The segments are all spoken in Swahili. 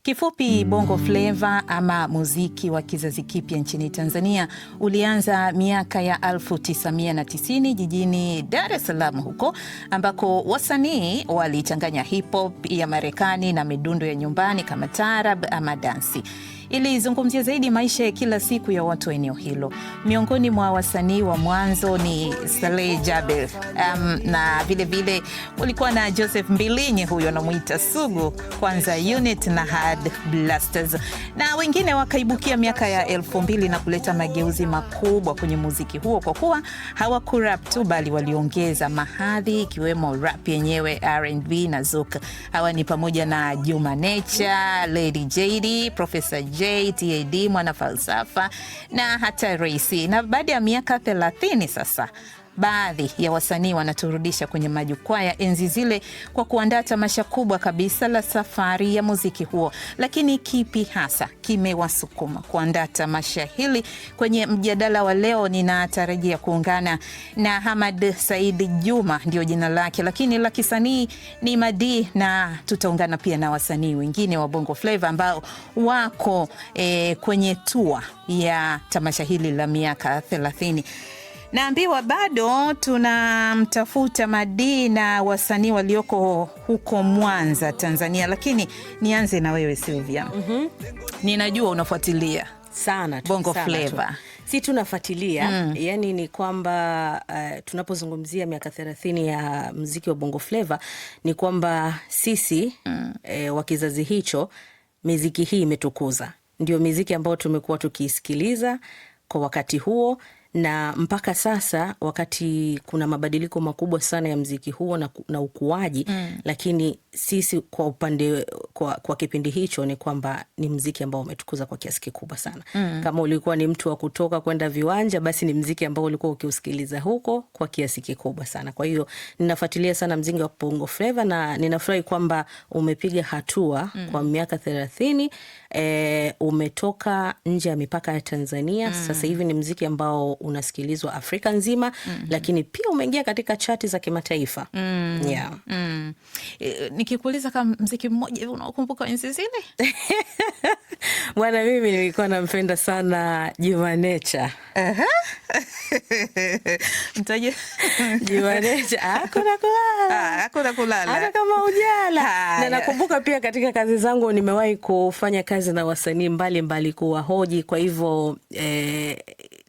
Kifupi, Bongo Flava ama muziki wa kizazi kipya nchini Tanzania ulianza miaka ya 1990 jijini Dar es Salaam huko, ambako wasanii walichanganya hip hop ya Marekani na midundo ya nyumbani kama taarab ama dansi. Ilizungumzia zaidi maisha ya kila siku ya watu wa eneo hilo. Miongoni mwa wasanii wa mwanzo ni Saleh Jabir, na vile ulikuwa na Joseph Mbilinyi, huyo anamuita Sugu, Kwanza Unit na Hard Blasters, na wengine wakaibukia miaka ya 2000 na kuleta mageuzi makubwa kwenye muziki huo, kwa kuwa hawakurap tu bali waliongeza mahadhi ikiwemo rap yenyewe, R&B na zouk. Hawa ni pamoja na Juma Nature, Lady JD, Professor J, TAD, Mwana Falsafa na hata Raisi. Na baada ya miaka 30 sasa, baadhi ya wasanii wanaturudisha kwenye majukwaa ya enzi zile kwa kuandaa tamasha kubwa kabisa la safari ya muziki huo. Lakini kipi hasa kimewasukuma kuandaa tamasha hili? Kwenye mjadala wa leo ninatarajia kuungana na Hamad Saidi Juma, ndio jina lake, lakini la kisanii ni Madi, na tutaungana pia na wasanii wengine wa Bongo Flava ambao wako kwenye tour ya tamasha hili la miaka 30. Naambiwa bado tunamtafuta Madi na wasanii walioko huko Mwanza, Tanzania, lakini nianze na wewe Sylvia. Ninajua unafuatilia sana Bongo Flava. Si tunafuatilia, yani ni kwamba tunapozungumzia miaka 30 ya muziki wa Bongo Flava ni kwamba sisi wa kizazi hicho, muziki hii imetukuza. Ndio muziki ambao tumekuwa tukisikiliza kwa wakati huo, na mpaka sasa wakati kuna mabadiliko makubwa sana ya muziki huo na ukuaji, lakini sisi kwa upande kwa kipindi hicho ni kwamba ni muziki ambao umetukuza kwa kiasi kikubwa sana. Kama ulikuwa ni mtu wa kutoka kwenda viwanja, basi ni muziki ambao ulikuwa ukiusikiliza huko kwa kiasi kikubwa sana. Kwa hiyo ninafuatilia sana muziki wa Bongo Flava na ninafurahi kwamba umepiga hatua kwa miaka 30, umetoka nje ya mipaka ya Tanzania. Sasa hivi ni muziki ambao unasikilizwa Afrika nzima, lakini pia umeingia katika chati za kimataifa. Nikikuuliza kama muziki mmoja unaokumbuka enzi zile? Bwana, mimi nilikuwa nampenda sana Juma Nature. Mtaje Juma Nature, hakuna kulala hata kama ujala. Na nakumbuka pia katika kazi zangu nimewahi kufanya kazi na wasanii mbalimbali kuwahoji, kwa hivyo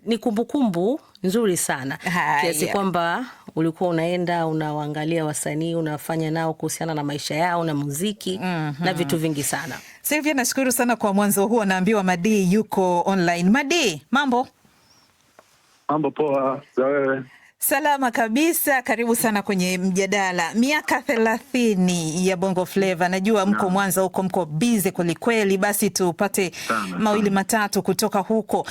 ni kumbukumbu nzuri sana kiasi kwamba ulikuwa unaenda unawaangalia wasanii, unafanya nao kuhusiana na maisha yao na muziki na vitu vingi sana. Sylvia, nashukuru sana kwa mwanzo huo. Naambiwa Madi yuko online. Madi, mambo? Mambo poa, za wewe? Salama kabisa, karibu sana kwenye mjadala. Miaka 30 ya Bongo Flava, najua mko Mwanza huko, mko busy kwelikweli, basi tupate mawili matatu kutoka huko.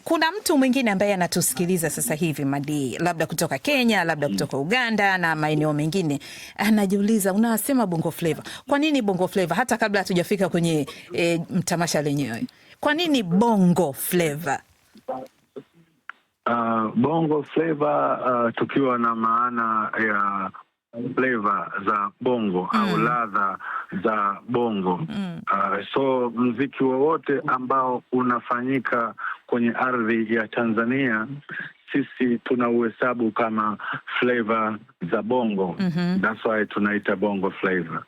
Kuna mtu mwingine ambaye anatusikiliza sasa hivi Madi, labda kutoka Kenya, labda kutoka Uganda na maeneo mengine, anajiuliza, unasema Bongo Flava, kwa nini Bongo Flava? Hata kabla hatujafika kwenye mtamasha lenyewe, kwa nini Bongo Flava? Bongo Flava, tukiwa na maana ya flavor za bongo au ladha za bongo. So mziki wowote ambao unafanyika kwenye ardhi ya Tanzania, sisi tunauhesabu kama flavor za bongo. That's why tunaita Bongo Flava.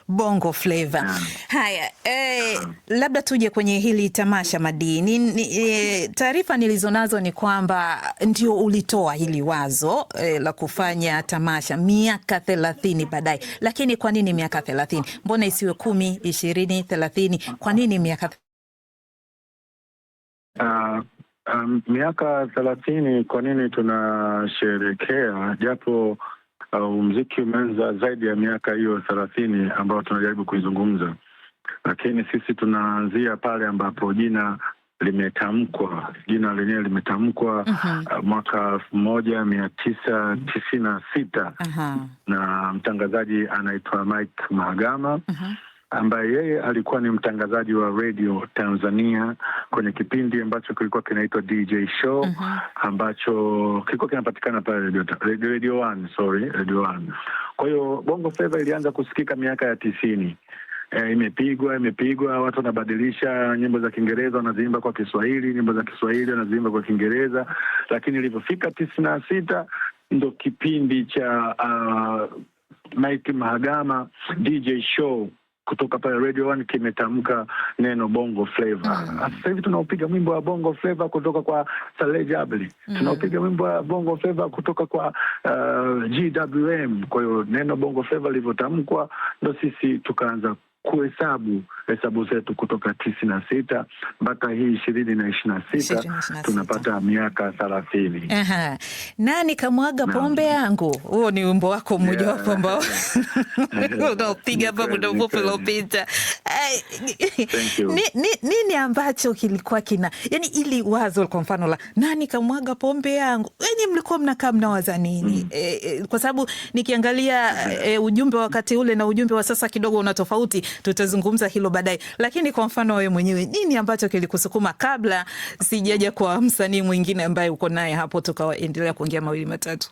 Bongo Flava. Haya, labda tuje kwenye hili tamasha Madi. Taarifa nilizonazo ni kwamba ndio ulitoa hili wazo la kufanya tamasha miaka 30 baadaye. Lakini kwa nini miaka 30? Mbona isiwe 10, 20, 30? Kwa nini miaka miaka 30? Kwa nini tunasherehekea japo muziki umeanza zaidi ya miaka hiyo 30 ambayo tunajaribu kuizungumza, lakini sisi tunaanzia pale ambapo jina lenyewe limetamkwa mwaka 1996 na mtangazaji anaitwa Mike Mahagama, ambaye yeye alikuwa ni mtangazaji wa radio Tanzania kwenye kipindi ambacho kilikuwa kinaitwa DJ Show, ambacho kilikuwa kinapatikana pale Radio 1. Kwa hiyo Bongo Flava ilianza kusikika miaka ya 90 imepigwa, watu wanabadilisha nyimbo za Kiingereza wanaziimba kwa Kiswahili, nyimbo za Kiswahili wanaziimba kwa Kiingereza. Lakini ilipofika 96 ndo kipindi cha Mike Mahagama DJ show kutoka pale Radio 1 kimetamka neno Bongo Flava. Sasa hivi tunaupiga wimbo wa Bongo Flava kutoka kwa Saleh Jabali. Tunaupiga wimbo wa Bongo Flava kutoka kwa GWM. Kwa hiyo neno Bongo Flava lilivyotamkwa ndo sisi tukaanza kuhesabu zetu kutoka 96 mpaka hii 2026 tunapata miaka 30. Aha. Nani kamwaga pombe yangu? Huo ni wimbo wako mmoja wapo ambao unaopiga hapa muda mfupi uliopita. Nini ambacho kilikuwa yani ili wazo kwa mfano la nani kamwaga pombe yangu? Yaani mlikuwa mnakaa mnawaza nini? Kwa sababu nikiangalia ujumbe wakati ule na ujumbe wa sasa kidogo una tofauti. Tutazungumza hilo baadaye. Lakini kwa mfano wewe mwenyewe nini ambacho kilikusukuma kabla sijaja kwa msanii mwingine ambaye uko naye hapo tukaendelea kuongea mawili matatu?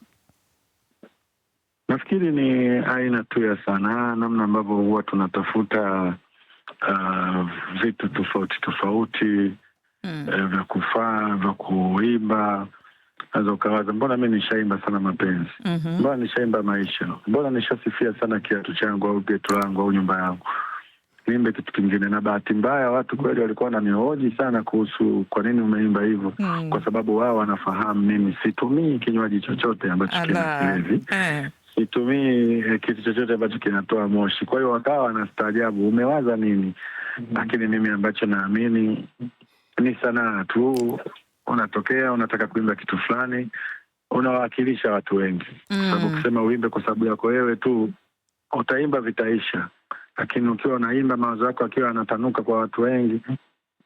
Nafikiri ni aina tu ya sanaa, namna ambavyo huwa tunatafuta vitu tofauti vya kufaa, vya kuimba. Naweza ukawaza mbona mimi nishaimba sana mapenzi, mbona nishaimba maisha, mbona nishasifia sana kiatu changu au geto langu au nyumba yangu, niimbe kitu kingine. Na bahati mbaya watu kweli walikuwa wananihoji sana kuhusu kwa nini umeimba hivyo, kwa sababu wao wanafahamu mimi situmii kinywaji chochote ambacho kina kilevi, situmii kitu chochote ambacho kinatoa moshi. Kwa hiyo wakawa wanastaajabu umewaza nini. Lakini mimi ambacho naamini ni sanaa tu. Unatokea unataka kuimba kitu fulani, unawakilisha watu wengi. Kwa sababu ukisema uimbe kwa sababu yako wewe tu, utaimba vitaisha. Lakini ukiwa unaimba mawazo yako akiwa yanatanuka kwa watu wengi,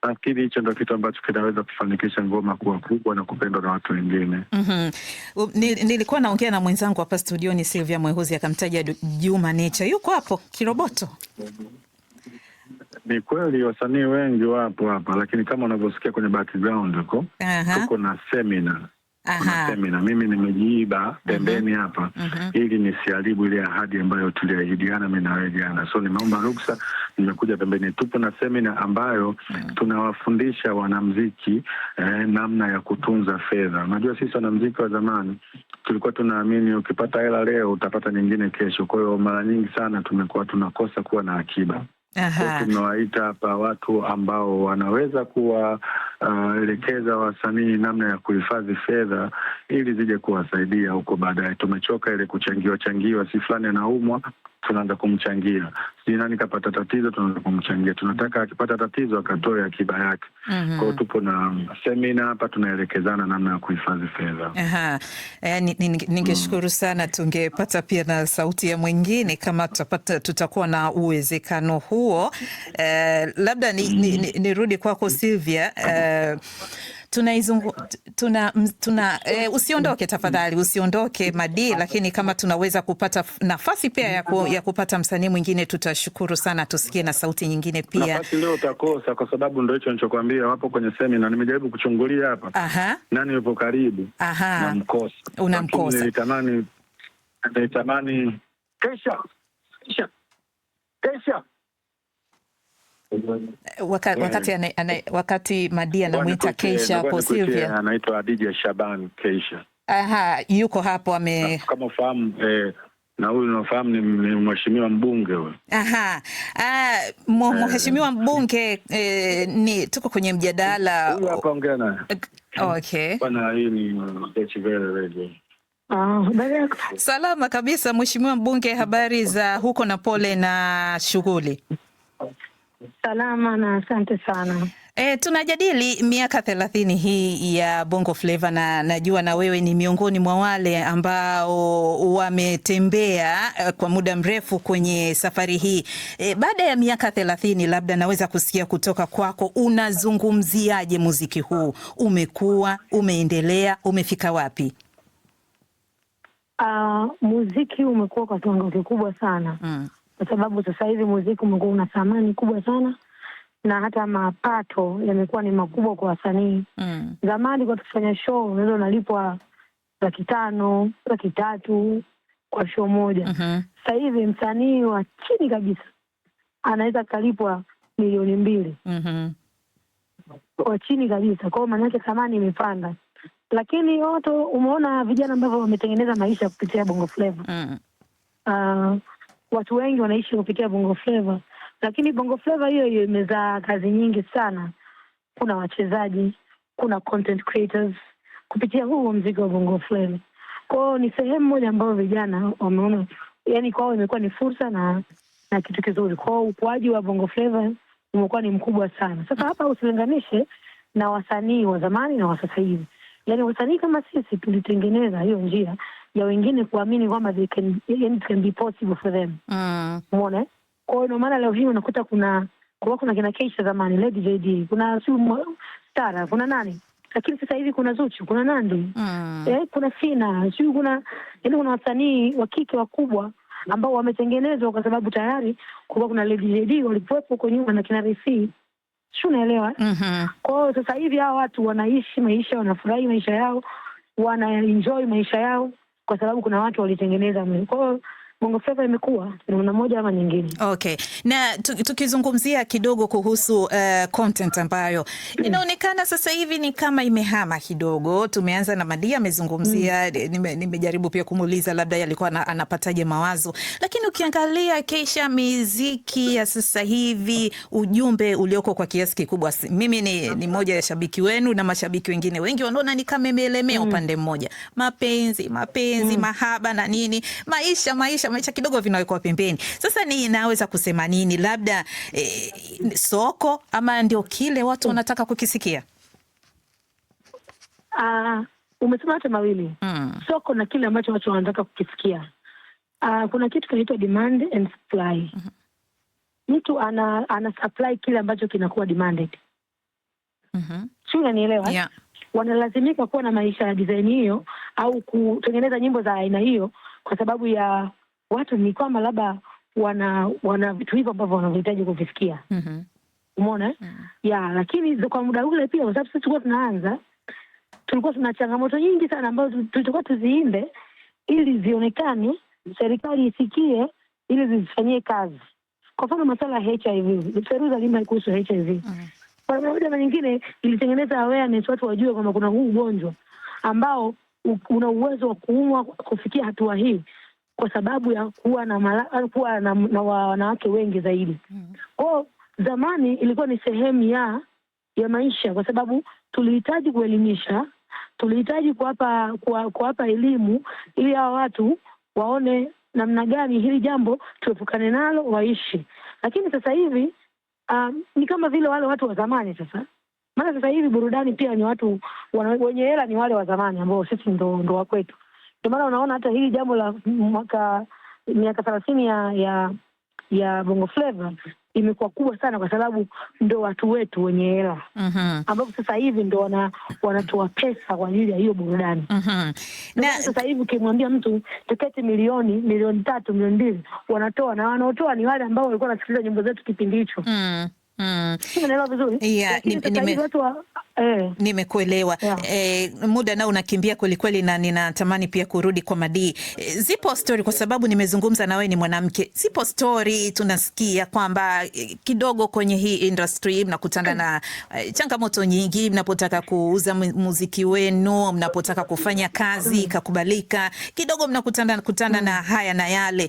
nafikiri hicho ndio kitu ambacho kinaweza kufanikisha ngoma kuwa kubwa na kupendwa na watu wengine. Nilikuwa naongea na mwenzangu hapa studioni Sylvia Mwehuzi akamtaja Juma Nature. Yuko hapo Kiroboto? Ni kweli wasanii wengi wapo hapa, lakini kama unavyosikia kwenye background huko, tuko na seminar. Seminar. Mimi nimejiiba pembeni hapa ili nisiharibu ile ahadi ambayo tuliahidiana mimi na wewe jana. So nimeomba ruksa, nimekuja pembeni. Tupo na seminar ambayo tunawafundisha wanamuziki namna ya kutunza fedha. Unajua sisi wanamuziki wa zamani tulikuwa tunaamini ukipata hela leo utapata nyingine kesho. Kwa hiyo mara nyingi sana tumekuwa tunakosa kuwa na akiba. Tunawaita hapa watu ambao wanaweza kuwaelekeza wasanii namna ya kuhifadhi fedha ili zije kuwasaidia huko baadaye. Tumechoka ile kuchangiwa, si fulani anaumwa tunaanza kumchangia, si nani kapata tatizo tunaanza kumchangia. Tunataka akipata tatizo akatoe akiba yake. Kwa hiyo tupo na semina hapa tunaelekezana namna ya kuhifadhi fedha. Ningeshukuru sana tungepata pia na sauti ya mwingine kama tutakuwa na uwezekano huo. Labda nirudi kwako Sylvia. Usiondoke tafadhali, usiondoke Madi, lakini kama tunaweza kupata nafasi pia ya kupata msanii mwingine tutashukuru sana, tusikie na sauti nyingine pia. Nafasi leo utakosa kwa sababu ndio hicho nilichokuambia, wapo kwenye seminar. Nimejaribu kuchungulia hapa. Nani yupo karibu? Na mkosa. Unamkosa. Nilitamani Kesha. Wakati Madi anamuita Keisha hapo Sylvia. Anaitwa Adija Shaban Keisha. Yuko hapo kama ufahamu na huyu unafahamu ni mheshimiwa mbunge huyo. Mheshimiwa mbunge tuko kwenye mjadala. Huyu hapa ongea naye. Okay. Bwana hii ni Radio. Salama kabisa Mheshimiwa mbunge, habari za huko na pole na shughuli? Salama na asante sana. Tunajadili miaka 30 hii ya Bongo Flava na najua na wewe ni miongoni mwa wale ambao wametembea kwa muda mrefu kwenye safari hii. Baada ya miaka 30 labda naweza kusikia kutoka kwako, unazungumziaje muziki huu? Umekuwa, umeendelea, umefika wapi? Muziki umekuwa kwa kiwango kikubwa sana. Kwa sababu sasa hivi muziki umekuwa una thamani kubwa sana na hata mapato yamekuwa ni makubwa kwa wasanii. Zamani kwa kufanya show unaweza unalipwa 500,000, 300,000 kwa show moja. Sasa hivi msanii wa chini kabisa anaweza kalipwa milioni 2 kwa chini kabisa. Kwa hiyo maana yake thamani imepanda, lakini watu umeona vijana ambao wametengeneza maisha kupitia Bongo Flava. Watu wengi wanaishi kupitia Bongo Flava, lakini Bongo Flava hiyo imezaa kazi nyingi sana. Kuna wachezaji, kuna content creators kupitia huu muziki wa Bongo Flava. Kwa hiyo ni sehemu moja ambayo vijana wameona, yani kwao imekuwa ni fursa na kitu kizuri. Kwa hiyo ukuaji wa Bongo Flava umekuwa ni mkubwa sana. Sasa hapa usilinganishe na wasanii wa zamani na wa sasa hivi. Yani wasanii kama sisi tulitengeneza hiyo njia ya wengine kuamini kwamba it can be possible for them. Umeona? Kwa hiyo ndio maana leo hii unakuta kuna kina Keisha zamani, Lady JD, kuna Stara, kuna nani? Lakini sasa hivi kuna Zuchu, kuna Nandy, kuna Sina, kuna wasanii wa kike wakubwa ambao wametengenezwa kwa sababu tayari kuna Lady JD walikuwepo huko nyuma na kina Risi. Unaelewa? Kwa hiyo sasa hivi hao watu wanaishi maisha, wanafurahi maisha yao, wana-enjoy maisha yao kwa sababu kuna watu walitengeneza. Kwa hiyo Bongo Flava imekuwa namna moja ama nyingine. Okay. Na tukizungumzia kidogo kuhusu content ambayo inaonekana sasa hivi ni kama imehama kidogo. Tumeanza na Madia amezungumzia, nimejaribu pia kumuuliza labda alikuwa anapataje mawazo. Lakini ukiangalia Keisha, muziki ya sasa hivi, ujumbe ulioko kwa kiasi kikubwa, mimi ni moja ya shabiki wenu na mashabiki wengine wengi wanaona ni kama imeelemea upande mmoja. Mapenzi, mahaba na nini, maisha kidogo vinawekwa pembeni. Sasa naweza kusema nini? Labda soko ama ndio kile watu wanataka kukisikia? Umesema yote mawili. Soko na kile ambacho watu wanataka kukisikia. Kuna kitu kinaitwa demand and supply. Mtu ana supply kile ambacho kinakuwa demanded. Sio, unanielewa? Yeah. Wanalazimika kuwa na maisha ya design hiyo au kutengeneza nyimbo za aina hiyo kwa sababu ya watu ni kwamba labda wana vitu hivyo ambavyo wanahitaji kuvisikia. Umeona? Lakini kwa muda ule pia, kwa sababu sisi tulikuwa tuna changamoto nyingi sana ambazo tulikuwa tuziimbe ili zionekane, serikali isikie, ili zifanyie kazi. Kwa mfano masuala ya HIV, Feruza alimba kuhusu HIV. Kwa moja na nyingine ilitengeneza awareness, watu wajue kwamba kuna huu ugonjwa ambao una uwezo wa kuumwa kufikia hatua hii kwa sababu ya kuwa na wanawake wengi zaidi. Kwa zamani ilikuwa ni sehemu ya maisha, kwa sababu tulihitaji kuelimisha, tulihitaji kuwapa elimu ili hao watu waone namna gani hili jambo tuepukane nalo, waishi. Lakini sasa hivi ni kama vile wale watu wa zamani sasa. Maana sasa hivi burudani pia ni watu wenye hela, ni wale wa zamani ambao sisi ndo wa kwetu. Ndio maana unaona hata hili jambo la miaka 30 ya Bongo Flava imekuwa kubwa sana kwa sababu ndo watu wetu wenye hela. Ambapo sasa hivi ndo wanatoa pesa kwa ajili ya hiyo burudani. Na sasa hivi ukimwambia mtu tiketi milioni 3, milioni 2 wanatoa, na wanaotoa ni wale ambao walikuwa wanasikiliza nyimbo zetu kipindi hicho. Unaelewa vizuri? Nimekuelewa. Muda nao unakimbia kweli kweli, na ninatamani pia kurudi kwa Madii. Zipo story, kwa sababu nimezungumza na wewe, ni mwanamke. Zipo story tunasikia kwamba kidogo kwenye hii industry mnakutana na changamoto nyingi mnapotaka kuuza muziki wenu, mnapotaka kufanya kazi ikakubalika, kidogo mnakutana na haya na yale.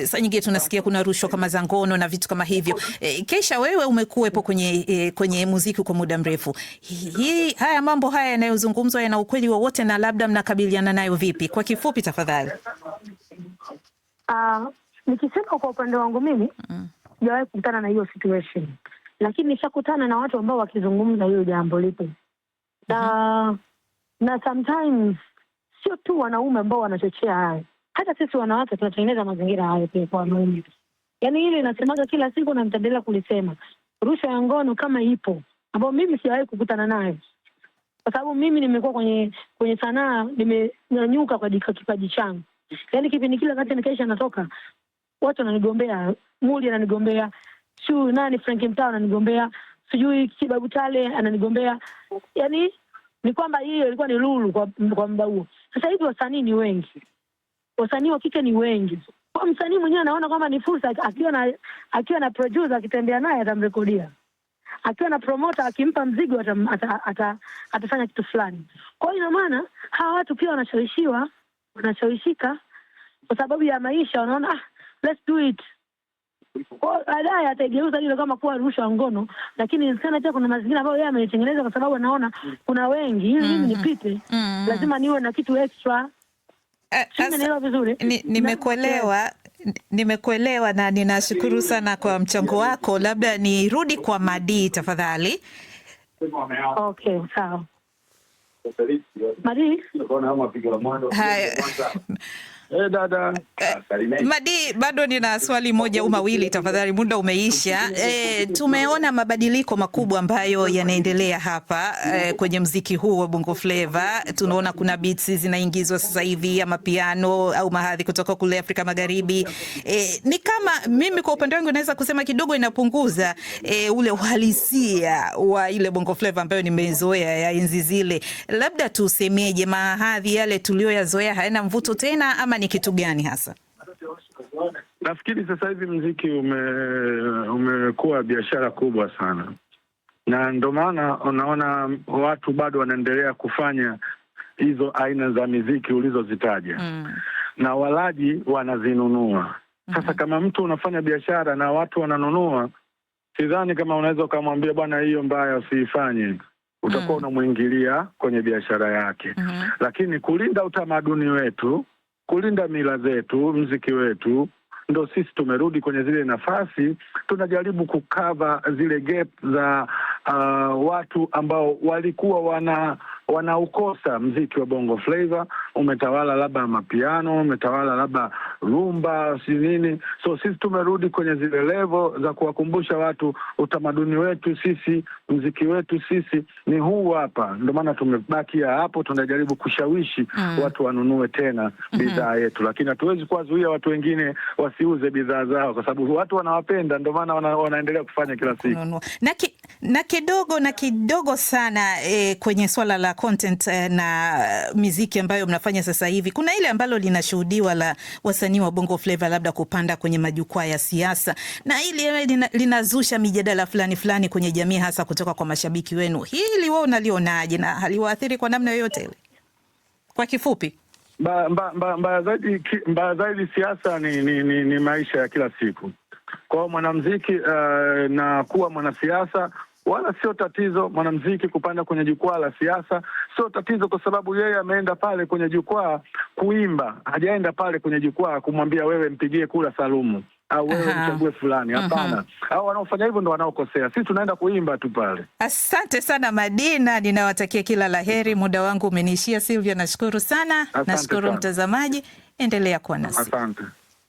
Saa nyingine tunasikia kuna rushwa kama za ngono na vitu kama hivyo. Keisha, wewe umekuwepo kwenye muziki kwa muda mrefu. Haya mambo haya yanayozungumzwa yana ukweli wowote, na labda mnakabiliana nayo vipi? Kwa kifupi tafadhali. Nikisema kwa upande wangu mimi, sijawahi kukutana na hiyo situation. Lakini nishakutana na watu ambao wakizungumza hiyo jambo lipo. Na sometimes sio tu wanaume ambao wanachochea haya. Hata sisi wanawake tunatengeneza mazingira hayo pia kwa wanaume. Yaani hili nasemaga kila siku na nitaendelea kulisema. Rushwa ya ngono kama ipo, ambao mimi sijawahi kukutana nayo. Kwa sababu mimi nimekuwa kwenye sanaa, nimenyanyuka kwa kipaji changu. Yaani kipindi kile wakati Keisha natoka, watu wananigombea, Muli ananigombea, Frank Mtao ananigombea, sijui Kibabu Tale ananigombea. Yaani ni kwamba hiyo ilikuwa ni lulu kwa muda huo. Sasa hivi wasanii ni wengi. Wasanii wa kike ni wengi. Kwa msanii mwenyewe anaona kwamba ni fursa, akiwa na producer akitembea naye atamrekodia. Akiwa na promoter akimpa mzigo atafanya kitu fulani. Kwa hiyo ina maana hawa watu pia wanashawishika kwa sababu ya maisha, wanaona let's do it. Kwa baadaye atageuza ile kama kuwa rushwa ngono, lakini inawezekana pia kuna mazingira ambayo yeye ametengeneza kwa sababu anaona kuna wengi, ili mimi nipite lazima niwe na kitu extra. Nimeelewa vizuri? Nimekuelewa na ninashukuru sana kwa mchango wako. Labda nirudi kwa Madi tafadhali. Okay, sawa. Madi? Dada. Madi, bado nina swali moja au mawili tafadhali, muda umeisha. Tumeona mabadiliko makubwa ambayo yanaendelea hapa kwenye mziki huu wa Bongo Flava. Tunaona kuna beats zinaingizwa sasa hivi ama piano au mahadhi kutoka kule Afrika Magharibi. Ni kama mimi kwa upande wangu naweza kusema kidogo inapunguza ule uhalisia wa ile Bongo Flava ambayo nimezoea ya enzi zile. Labda tusemeje, mahadhi yale tulioyazoea hayana mvuto tena ama ni kitu gani hasa? Nafikiri sasa hivi mziki umekuwa biashara kubwa sana, na ndio maana unaona watu bado wanaendelea kufanya hizo aina za miziki ulizozitaja na walaji wanazinunua. Sasa kama mtu unafanya biashara na watu wananunua, sidhani kama unaweza ukamwambia bwana hiyo mbaya usiifanye. Utakuwa unamuingilia kwenye biashara yake. Lakini kulinda utamaduni wetu, kulinda mila zetu, mziki wetu, ndo sisi tumerudi kwenye zile nafasi. Tunajaribu kukava zile gap za watu ambao walikuwa wanaukosa mziki wa Bongo Flava. Umetawala labda mapiano, umetawala labda rumba, si nini. So sisi tumerudi kwenye zile level za kuwakumbusha watu utamaduni wetu sisi, mziki wetu sisi ni huu hapa. Ndio maana tumebakia hapo, tunajaribu kushawishi watu wanunue tena bidhaa yetu, lakini hatuwezi kuwazuia watu wengine wasiuze bidhaa zao kwa sababu watu wanawapenda, ndio maana wanaendelea kufanya kila siku. Na kidogo sana kwenye swala la content na muziki ambayo mnafanya sasa hivi, kuna ile ambalo linashuhudiwa la wasanii wa Bongo Flava labda kupanda kwenye majukwaa ya siasa, na ile linazusha mijadala fulani kwenye jamii, hasa kutoka kwa mashabiki wenu. Hili wewe unalionaje na haliwaathiri kwa namna yoyote ile? Kwa kifupi. Mbaya zaidi siasa ni maisha ya kila siku. Kwa mwanamuziki na kuwa mwanasiasa wala sio tatizo. Mwanamuziki kupanda kwenye jukwaa la siasa sio tatizo, kwa sababu yeye ameenda pale kwenye jukwaa kuimba. Hajaenda pale kwenye jukwaa kumwambia wewe mpigie kula Salumu au wewe mchague fulani. Hapana. Hao wanaofanya hivyo ndo wanaokosea. Sisi tunaenda kuimba tu pale. Asante sana Madina, ninawatakia kila laheri. Muda wangu umeniishia. Silvia, nashukuru sana. Nashukuru mtazamaji, endelea kuwa nasi. Asante.